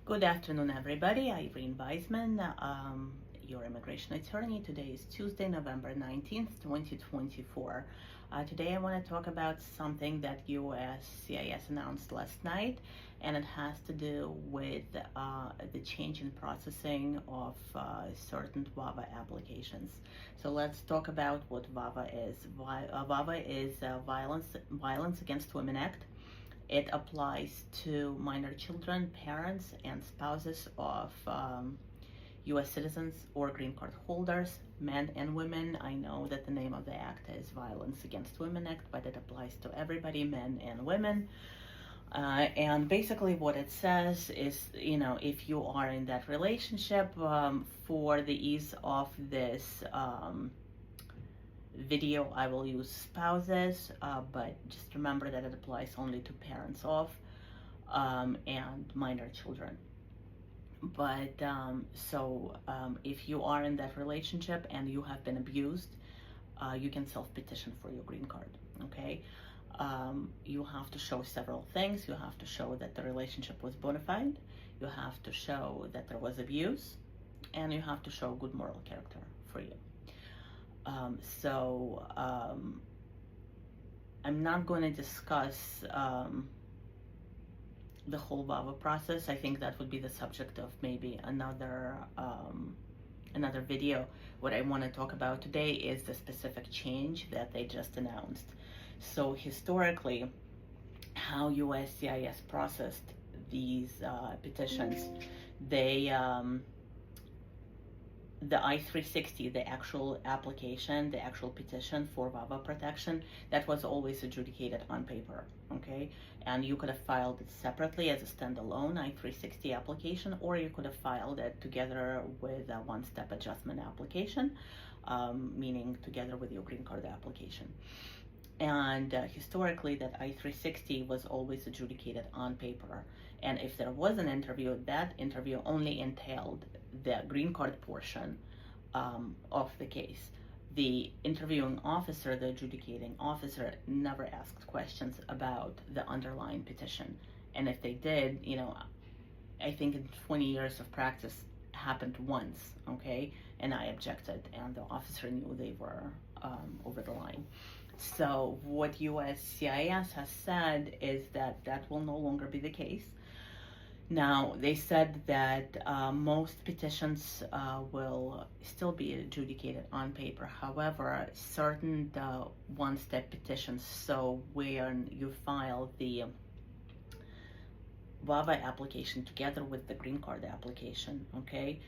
Good afternoon, everybody. Irene Weisman, your immigration attorney. Today is Tuesday, November 19th, 2024. Today I want to talk about something that USCIS announced last night, and it has to do with the change in processing of certain VAWA applications. So let's talk about what VAWA is. VAWA is Violence Against Women Act. It applies to minor children, parents, and spouses of U.S. citizens or green card holders, men and women. I know that the name of the act is Violence Against Women Act, but it applies to everybody, men and women. And basically what it says is, if you are in that relationship, for the ease of this video, I will use spouses, but just remember that it applies only to parents of and minor children. But if you are in that relationship and you have been abused, you can self-petition for your green card. Okay, you have to show several things. You have to show that the relationship was bona fide, you have to show that there was abuse, and you have to show good moral character for you. I'm not going to discuss the whole VAWA process. I think that would be the subject of maybe another video. What I want to talk about today is the specific change that they just announced. So historically, how USCIS processed these petitions, the I-360, the actual application, the actual petition for VAWA protection, that was always adjudicated on paper, okay? And you could have filed it separately as a standalone I-360 application, or you could have filed it together with a one-step adjustment application, meaning together with your green card application. And historically, that I-360 was always adjudicated on paper. And if there was an interview, that interview only entailed the green card portion of the case. The interviewing officer, the adjudicating officer, never asked questions about the underlying petition. And if they did, I think in 20 years of practice, happened once, okay? And I objected, and the officer knew they were over the line. So what USCIS has said is that that will no longer be the case. Now, they said that most petitions will still be adjudicated on paper. However, certain one-step petitions, so when you file the VAWA application together with the green card application, okay,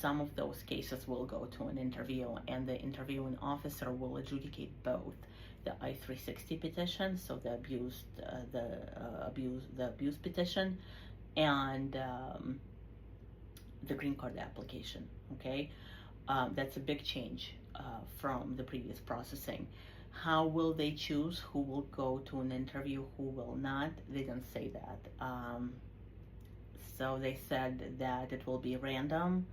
some of those cases will go to an interview, and the interviewing officer will adjudicate both the I-360 petition, so the abuse petition, and the green card application. Okay, that's a big change from the previous processing. How will they choose who will go to an interview, who will not? They didn't say that. So they said that it will be random.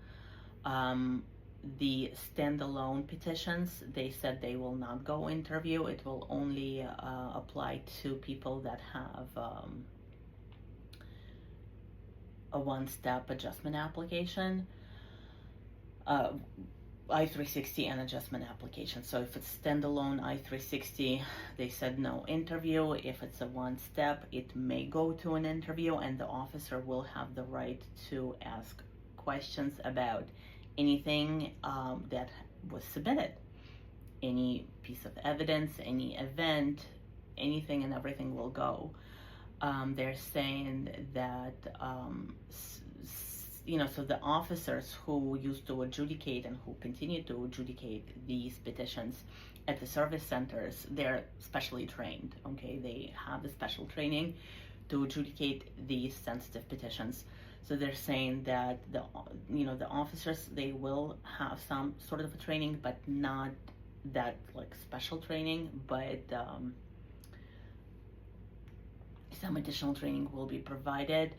The standalone petitions, they said they will not go interview. It will only apply to people that have a one-step adjustment application, I-360 and adjustment application. So if it's standalone I-360, they said no interview. If it's a one-step, it may go to an interview, and the officer will have the right to ask questions about anything that was submitted, any piece of evidence, any event, anything and everything will go. They're saying that so the officers who used to adjudicate and who continue to adjudicate these petitions at the service centers, they're specially trained, okay? They have the special training to adjudicate these sensitive petitions. So they're saying that the officers, they will have some sort of a training, but not that like special training, but some additional training will be provided.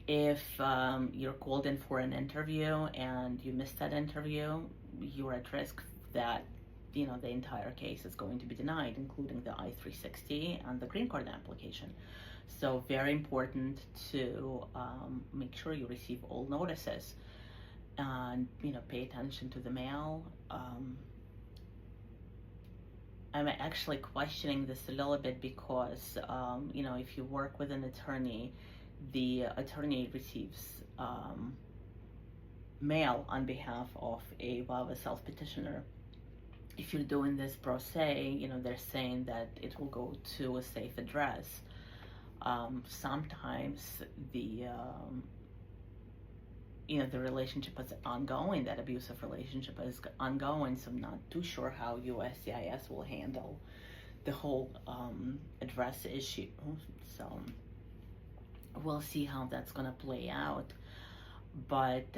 If you're called in for an interview and you miss that interview, you're at risk that the entire case is going to be denied, including the I-360 and the green card application. So very important to make sure you receive all notices, and pay attention to the mail. I'm actually questioning this a little bit because if you work with an attorney, the attorney receives mail on behalf of a VAWA self-petitioner. If you're doing this pro se, they're saying that it will go to a safe address. Sometimes the relationship is ongoing, that abusive relationship is ongoing, so I'm not too sure how USCIS will handle the whole address issue. So we'll see how that's going to play out. But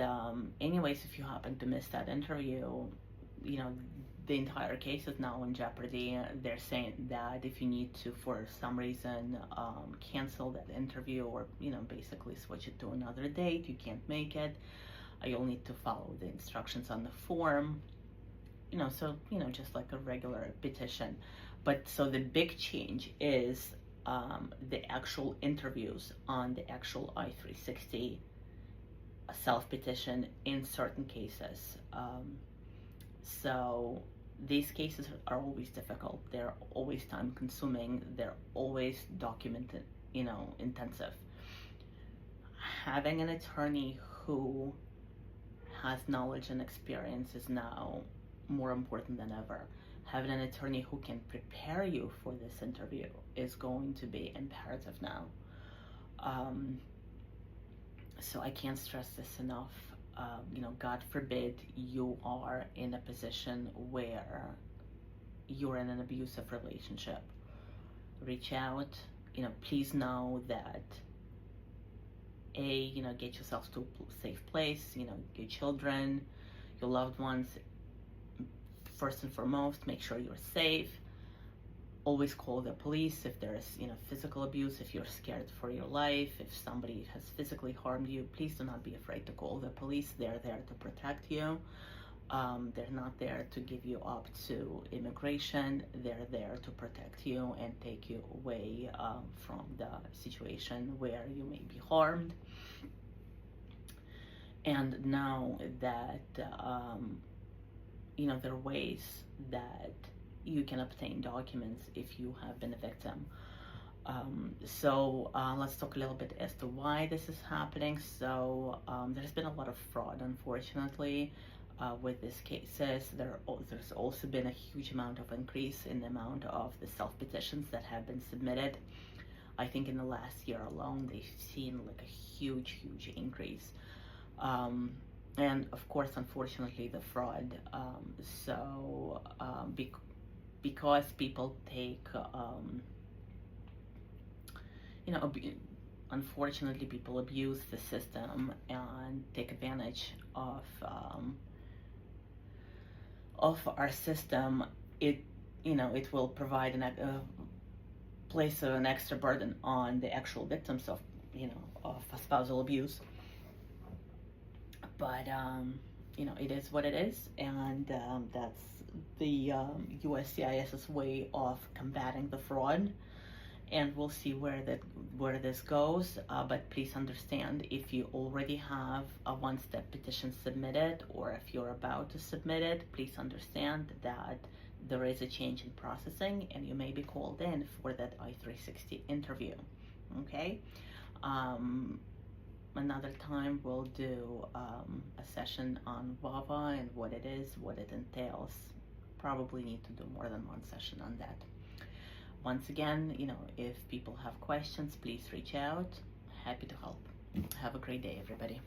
anyways, if you happen to miss that interview, the entire case is now in jeopardy. They're saying that if you need to, for some reason, cancel that interview, or basically switch it to another date, you can't make it, you'll need to follow the instructions on the form. So just like a regular petition. But so the big change is the actual interviews on the actual I-360 self-petition in certain cases. So these cases are always difficult. They're always time-consuming. They're always documented, intensive. Having an attorney who has knowledge and experience is now more important than ever. Having an attorney who can prepare you for this interview is going to be imperative now. So I can't stress this enough. God forbid you are in a position where you're in an abusive relationship. Reach out. Please know that get yourself to a safe place. Your children, your loved ones. First and foremost, make sure you're safe. Always call the police if there is physical abuse, if you're scared for your life, if somebody has physically harmed you. Please do not be afraid to call the police. They're there to protect you. They're not there to give you up to immigration. They're there to protect you and take you away from the situation where you may be harmed. And know that there are ways that you can obtain documents if you have been a victim. So let's talk a little bit as to why this is happening. So there's been a lot of fraud, unfortunately, with these cases. There's also been a huge amount of increase in the amount of the self-petitions that have been submitted. I think in the last year alone, they've seen like a huge increase. And of course, unfortunately, the fraud. Because people take, unfortunately, people abuse the system and take advantage of our system. It will provide place an extra burden on the actual victims of spousal abuse. But it is what it is, and that's the USCIS's way of combating the fraud, and we'll see where this goes. But please understand, if you already have a one-step petition submitted, or if you're about to submit it, please understand that there is a change in processing, and you may be called in for that I-360 interview. Okay. Another time we'll do a session on VAWA and what it is, what it entails. Probably need to do more than one session on that. Once again, if people have questions, please reach out. Happy to help. Have a great day, everybody.